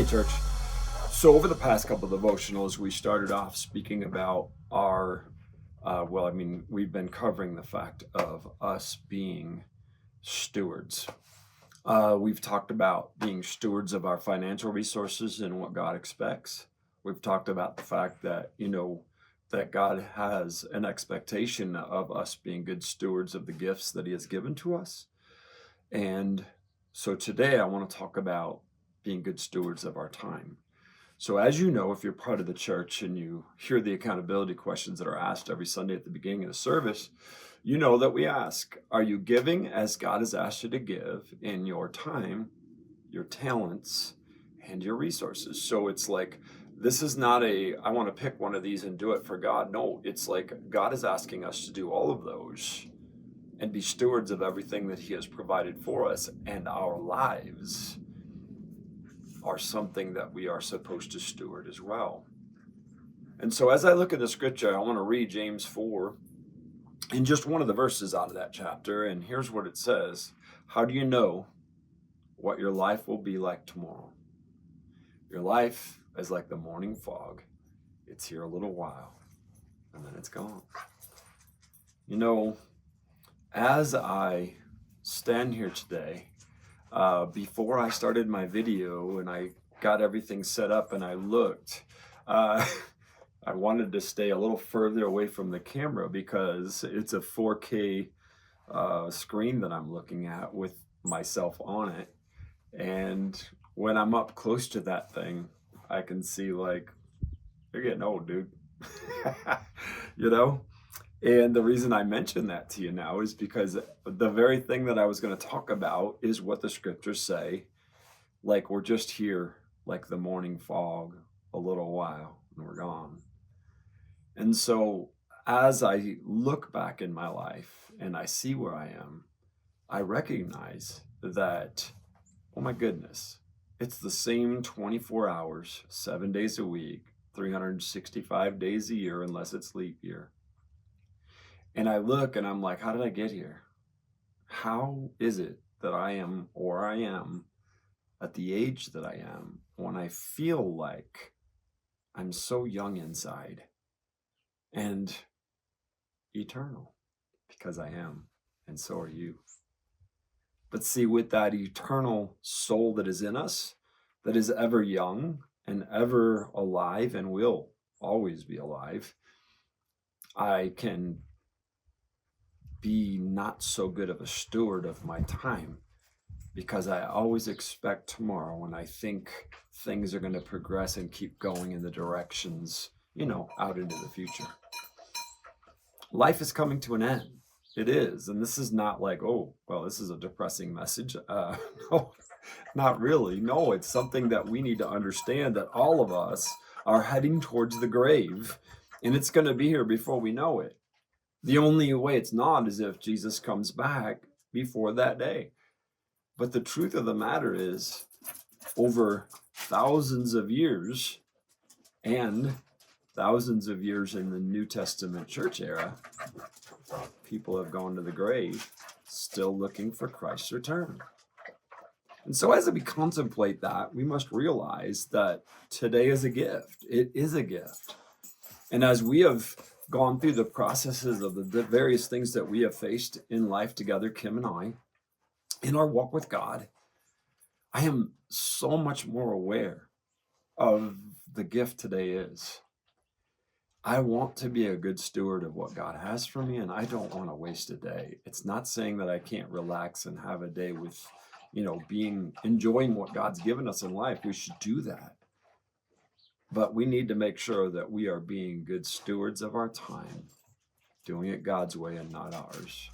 Hey, church. So, over the past couple of devotionals, we started off speaking about we've been covering the fact of us being stewards. We've talked about being stewards of our financial resources and what God expects. We've talked about the fact that, that God has an expectation of us being good stewards of the gifts that He has given to us. And so today I want to talk about being good stewards of our time. So as you know, if you're part of the church and you hear the accountability questions that are asked every Sunday at the beginning of the service, you know that we ask, are you giving as God has asked you to give in your time, your talents, and your resources? So it's like, this is not I want to pick one of these and do it for God. No, it's like God is asking us to do all of those and be stewards of everything that He has provided for us, and our lives are something that we are supposed to steward as well. And so as I look at the scripture, I want to read James 4 and just one of the verses out of that chapter. And here's what it says. How do you know what your life will be like tomorrow? Your life is like the morning fog. It's here a little while and then it's gone. As I stand here today, before I started my video and I got everything set up and I looked, I wanted to stay a little further away from the camera because it's a 4K screen that I'm looking at with myself on it. And when I'm up close to that thing, I can see like, you're getting old, dude. And the reason I mention that to you now is because the very thing that I was going to talk about is what the scriptures say. Like we're just here, like the morning fog, a little while, and we're gone. And so as I look back in my life and I see where I am, I recognize that, oh my goodness, it's the same 24 hours, 7 days a week, 365 days a year, unless it's leap year. And I look and I'm like, how did I get here? How is it that I am at the age that I am when I feel like I'm so young inside and eternal? Because I am, and so are you. But see, with that eternal soul that is in us, that is ever young and ever alive and will always be alive, I can be not so good of a steward of my time because I always expect tomorrow, and I think things are going to progress and keep going in the directions, out into the future. Life is coming to an end. It is. And this is not like, oh, well, this is a depressing message. No, not really. No, it's something that we need to understand, that all of us are heading towards the grave, and it's going to be here before we know it. The only way it's not is if Jesus comes back before that day. But the truth of the matter is, over thousands of years and thousands of years in the New Testament church era, people have gone to the grave still looking for Christ's return. And so as we contemplate that, we must realize that today is a gift. It is a gift. And as we have gone through the processes of the various things that we have faced in life together, Kim and I, in our walk with God, I am so much more aware of the gift today is. I want to be a good steward of what God has for me, and I don't want to waste a day. It's not saying that I can't relax and have a day with, enjoying what God's given us in life. We should do that. But we need to make sure that we are being good stewards of our time, doing it God's way and not ours.